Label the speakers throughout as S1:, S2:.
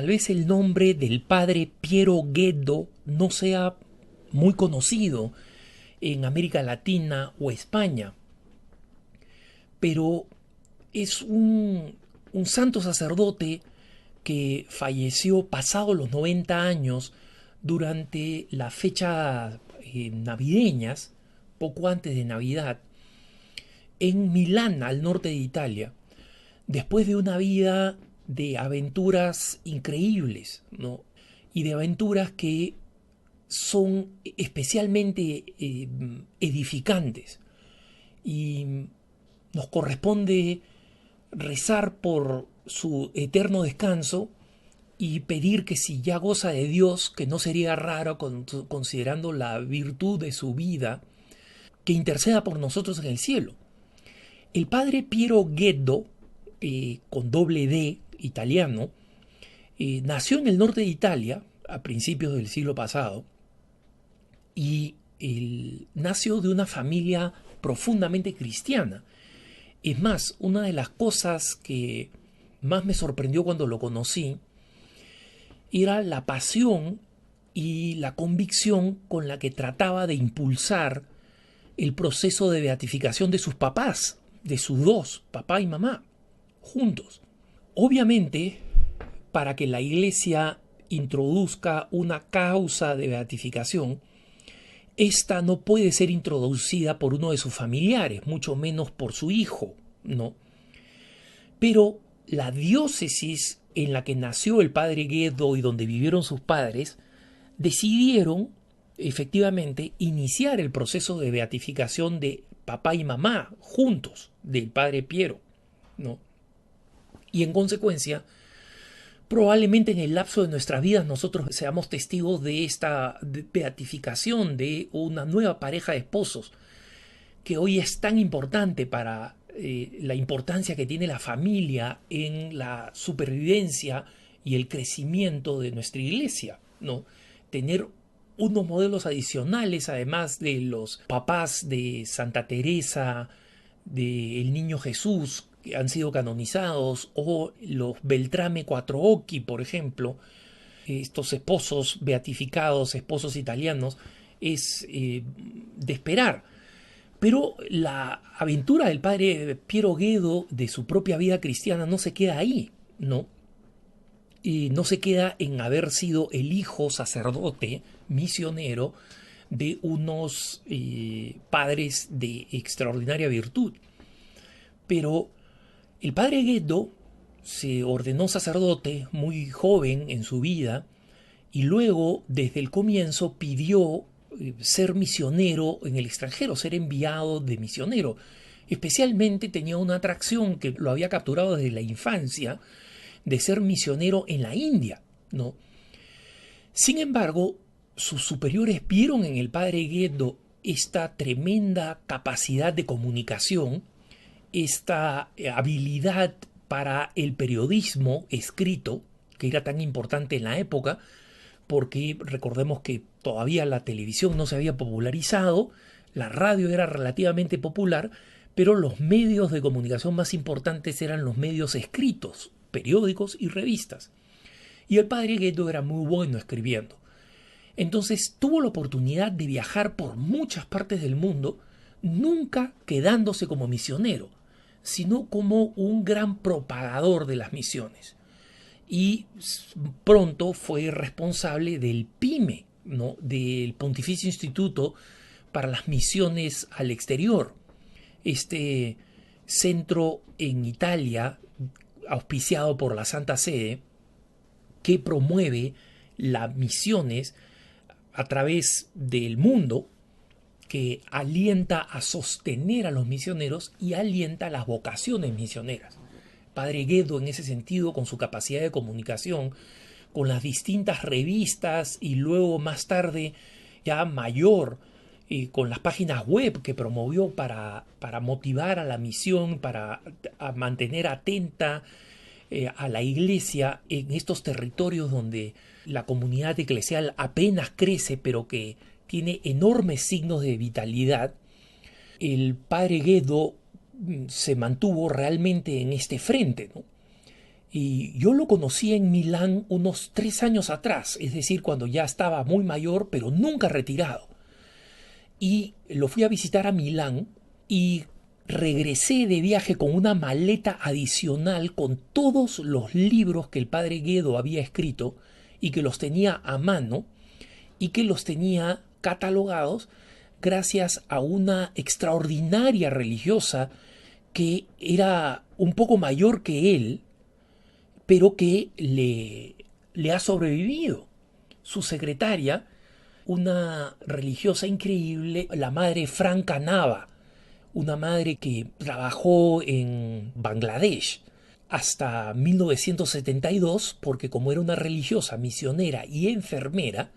S1: tal vez el nombre del padre Piero Guedo no sea muy conocido en América Latina o España, pero es un santo sacerdote que falleció pasado los 90 años durante las fechas navideñas, poco antes de Navidad, en Milán, al norte de Italia, después de una vida de aventuras increíbles, ¿no? Y de aventuras que son especialmente edificantes. Y nos corresponde rezar por su eterno descanso y pedir que si ya goza de Dios, que no sería raro considerando la virtud de su vida, que interceda por nosotros en el cielo. El padre Piero Guedo, con doble D, italiano, nació en el norte de Italia a principios del siglo pasado y él nació de una familia profundamente cristiana. Es más, una de las cosas que más me sorprendió cuando lo conocí era la pasión y la convicción con la que trataba de impulsar el proceso de beatificación de sus papás, de sus dos, papá y mamá, juntos. Obviamente, para que la Iglesia introduzca una causa de beatificación, esta no puede ser introducida por uno de sus familiares, mucho menos por su hijo, ¿no? Pero la diócesis en la que nació el padre Guedo y donde vivieron sus padres, decidieron efectivamente iniciar el proceso de beatificación de papá y mamá juntos del padre Piero, ¿no? Y en consecuencia, probablemente en el lapso de nuestras vidas nosotros seamos testigos de esta beatificación de una nueva pareja de esposos que hoy es tan importante para la importancia que tiene la familia en la supervivencia y el crecimiento de nuestra iglesia, ¿no? Tener unos modelos adicionales, además de los papás de Santa Teresa, del Niño Jesús, que han sido canonizados, o los Beltrame Quattro Occhi, por ejemplo, estos esposos beatificados, esposos italianos, es de esperar. Pero la aventura del padre Piero Guedo de su propia vida cristiana no se queda ahí, ¿no? Y no se queda en haber sido el hijo sacerdote, misionero, de unos padres de extraordinaria virtud. Pero el padre Guedo se ordenó sacerdote muy joven en su vida y luego, desde el comienzo, pidió ser misionero en el extranjero, ser enviado de misionero. Especialmente tenía una atracción que lo había capturado desde la infancia de ser misionero en la India, ¿no? Sin embargo, sus superiores vieron en el padre Guedo esta tremenda capacidad de comunicación, esta habilidad para el periodismo escrito, que era tan importante en la época, porque recordemos que todavía la televisión no se había popularizado, la radio era relativamente popular, pero los medios de comunicación más importantes eran los medios escritos, periódicos y revistas. Y el padre Guedo era muy bueno escribiendo. Entonces tuvo la oportunidad de viajar por muchas partes del mundo, nunca quedándose como misionero, sino como un gran propagador de las misiones. Y pronto fue responsable del PIME, ¿no? Del Pontificio Instituto para las Misiones al Exterior, este centro en Italia auspiciado por la Santa Sede que promueve las misiones a través del mundo, que alienta a sostener a los misioneros y alienta las vocaciones misioneras. Padre Guedo, en ese sentido, con su capacidad de comunicación, con las distintas revistas y luego más tarde, ya mayor, con las páginas web que promovió para motivar a la misión, para mantener atenta a la iglesia en estos territorios donde la comunidad eclesial apenas crece, pero que tiene enormes signos de vitalidad. El padre Guedo se mantuvo realmente en este frente, ¿no? Y yo lo conocí en Milán unos 3 años atrás, es decir, cuando ya estaba muy mayor, pero nunca retirado. Y lo fui a visitar a Milán y regresé de viaje con una maleta adicional con todos los libros que el padre Guedo había escrito y que los tenía a mano y que los tenía catalogados gracias a una extraordinaria religiosa que era un poco mayor que él, pero que le ha sobrevivido. Su secretaria, una religiosa increíble, la madre Franca Nava, una madre que trabajó en Bangladesh hasta 1972, porque como era una religiosa, misionera y enfermera,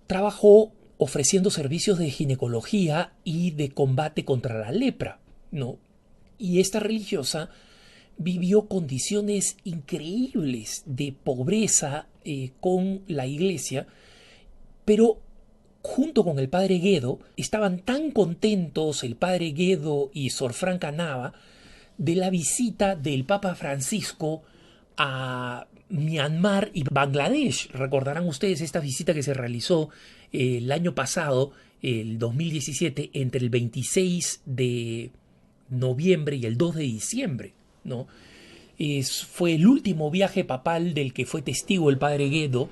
S1: trabajó ofreciendo servicios de ginecología y de combate contra la lepra, ¿no? Y esta religiosa vivió condiciones increíbles de pobreza con la iglesia, pero junto con el padre Guedo estaban tan contentos el padre Guedo y Sor Franca Nava de la visita del Papa Francisco a Myanmar y Bangladesh. Recordarán ustedes esta visita que se realizó el año pasado, el 2017, entre el 26 de noviembre y el 2 de diciembre, ¿no? Fue el último viaje papal del que fue testigo el padre Guedo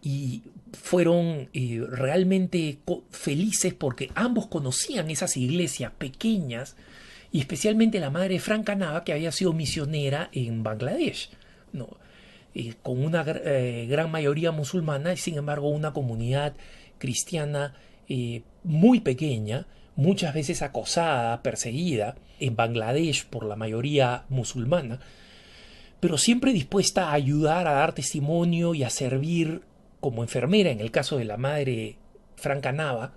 S1: y fueron realmente felices porque ambos conocían esas iglesias pequeñas y especialmente la madre Franca Nava, que había sido misionera en Bangladesh, ¿no? Con una gran mayoría musulmana y sin embargo una comunidad cristiana muy pequeña, muchas veces acosada, perseguida en Bangladesh por la mayoría musulmana, pero siempre dispuesta a ayudar, a dar testimonio y a servir como enfermera en el caso de la madre Franca Nava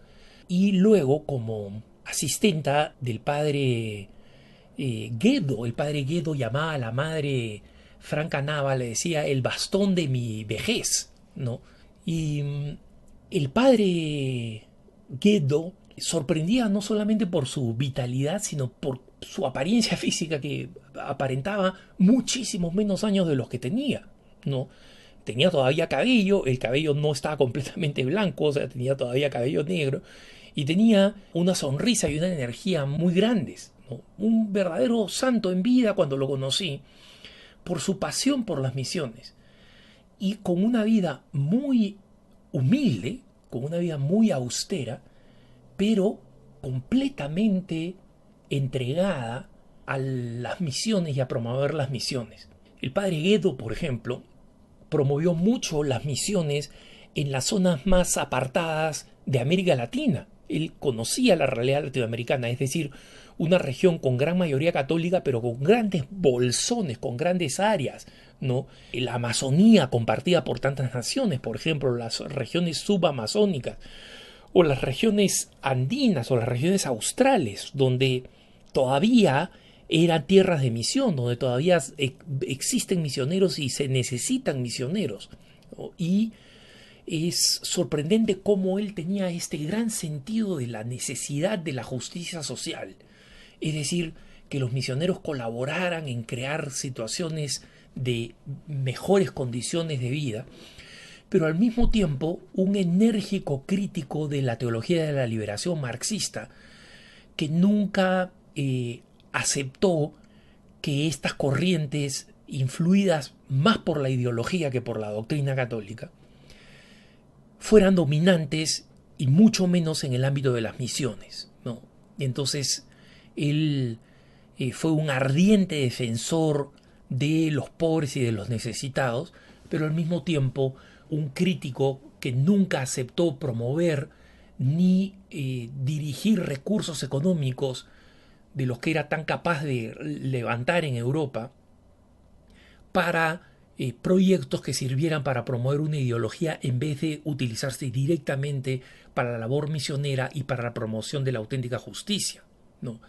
S1: y luego como asistenta del padre Guedo. El padre Guedo llamaba a la madre Franca Nava, le decía el bastón de mi vejez, ¿no? Y el padre Guedo sorprendía no solamente por su vitalidad, sino por su apariencia física, que aparentaba muchísimos menos años de los que tenía, ¿no? Tenía todavía cabello, el cabello no estaba completamente blanco, o sea, tenía todavía cabello negro, y tenía una sonrisa y una energía muy grandes, ¿no? Un verdadero santo en vida cuando lo conocí, por su pasión por las misiones, y con una vida muy humilde, con una vida muy austera, pero completamente entregada a las misiones y a promover las misiones. El padre Guedo, por ejemplo, promovió mucho las misiones en las zonas más apartadas de América Latina. Él conocía la realidad latinoamericana, es decir, una región con gran mayoría católica, pero con grandes bolsones, con grandes áreas, ¿no? La Amazonía compartida por tantas naciones, por ejemplo, las regiones subamazónicas, o las regiones andinas, o las regiones australes, donde todavía eran tierras de misión, donde todavía existen misioneros y se necesitan misioneros, ¿no? Y es sorprendente cómo él tenía este gran sentido de la necesidad de la justicia social. Es decir, que los misioneros colaboraran en crear situaciones de mejores condiciones de vida, pero al mismo tiempo un enérgico crítico de la teología de la liberación marxista, que nunca aceptó que estas corrientes, influidas más por la ideología que por la doctrina católica, fueran dominantes y mucho menos en el ámbito de las misiones, ¿no? Y entonces él fue un ardiente defensor de los pobres y de los necesitados, pero al mismo tiempo un crítico que nunca aceptó promover ni dirigir recursos económicos de los que era tan capaz de levantar en Europa para proyectos que sirvieran para promover una ideología en vez de utilizarse directamente para la labor misionera y para la promoción de la auténtica justicia, ¿no?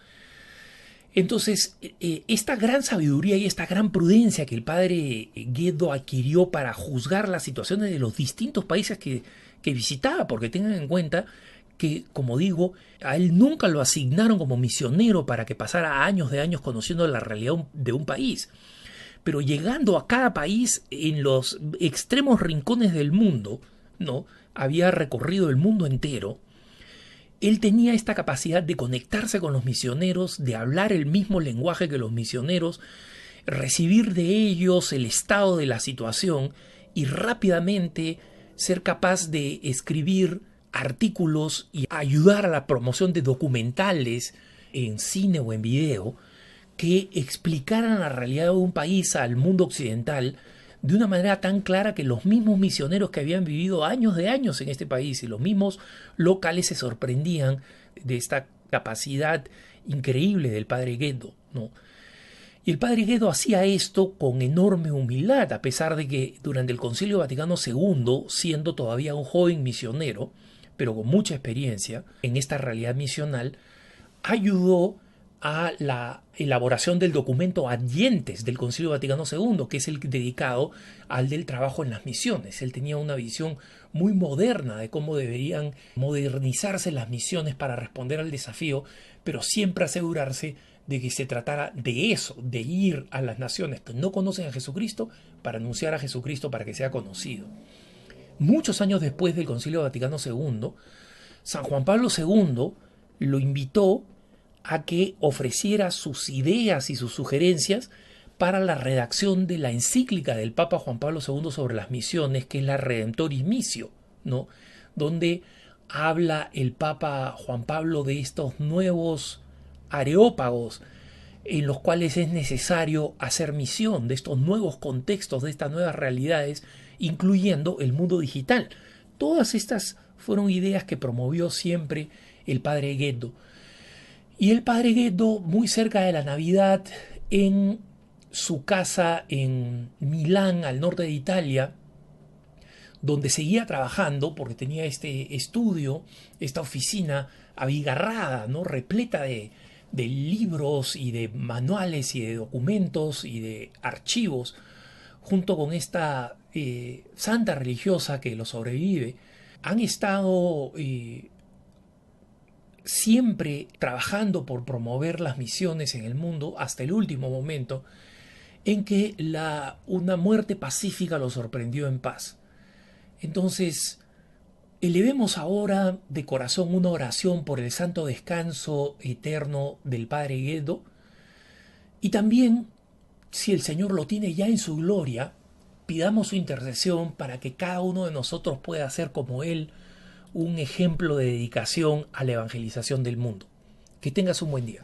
S1: Entonces, esta gran sabiduría y esta gran prudencia que el padre Guedo adquirió para juzgar las situaciones de los distintos países que visitaba, porque tengan en cuenta que, como digo, a él nunca lo asignaron como misionero para que pasara años de años conociendo la realidad de un país, pero llegando a cada país en los extremos rincones del mundo, ¿no? Había recorrido el mundo entero. Él tenía esta capacidad de conectarse con los misioneros, de hablar el mismo lenguaje que los misioneros, recibir de ellos el estado de la situación y rápidamente ser capaz de escribir artículos y ayudar a la promoción de documentales en cine o en video que explicaran la realidad de un país al mundo occidental de una manera tan clara que los mismos misioneros que habían vivido años de años en este país y los mismos locales se sorprendían de esta capacidad increíble del padre Guedo, ¿no? Y el padre Guedo hacía esto con enorme humildad, a pesar de que durante el Concilio Vaticano II, siendo todavía un joven misionero, pero con mucha experiencia en esta realidad misional, ayudó a la elaboración del documento Adientes del Concilio Vaticano II, que es el dedicado al del trabajo en las misiones. Él tenía una visión muy moderna de cómo deberían modernizarse las misiones para responder al desafío, pero siempre asegurarse de que se tratara de eso, de ir a las naciones que no conocen a Jesucristo para anunciar a Jesucristo para que sea conocido. Muchos años después del Concilio Vaticano II, San Juan Pablo II lo invitó a que ofreciera sus ideas y sus sugerencias para la redacción de la encíclica del Papa Juan Pablo II sobre las misiones, que es la Redemptoris Missio, ¿no? Donde habla el Papa Juan Pablo de estos nuevos areópagos en los cuales es necesario hacer misión, de estos nuevos contextos, de estas nuevas realidades, incluyendo el mundo digital. Todas estas fueron ideas que promovió siempre el padre Guedo. Y el padre Guedo, muy cerca de la Navidad, en su casa en Milán, al norte de Italia, donde seguía trabajando, porque tenía este estudio, esta oficina abigarrada, ¿no? Repleta de libros y de manuales y de documentos y de archivos, junto con esta santa religiosa que lo sobrevive, han estado siempre trabajando por promover las misiones en el mundo hasta el último momento en que una muerte pacífica lo sorprendió en paz. Entonces, elevemos ahora de corazón una oración por el santo descanso eterno del padre Guedo y también, si el Señor lo tiene ya en su gloria, pidamos su intercesión para que cada uno de nosotros pueda ser como él un ejemplo de dedicación a la evangelización del mundo. Que tengas un buen día.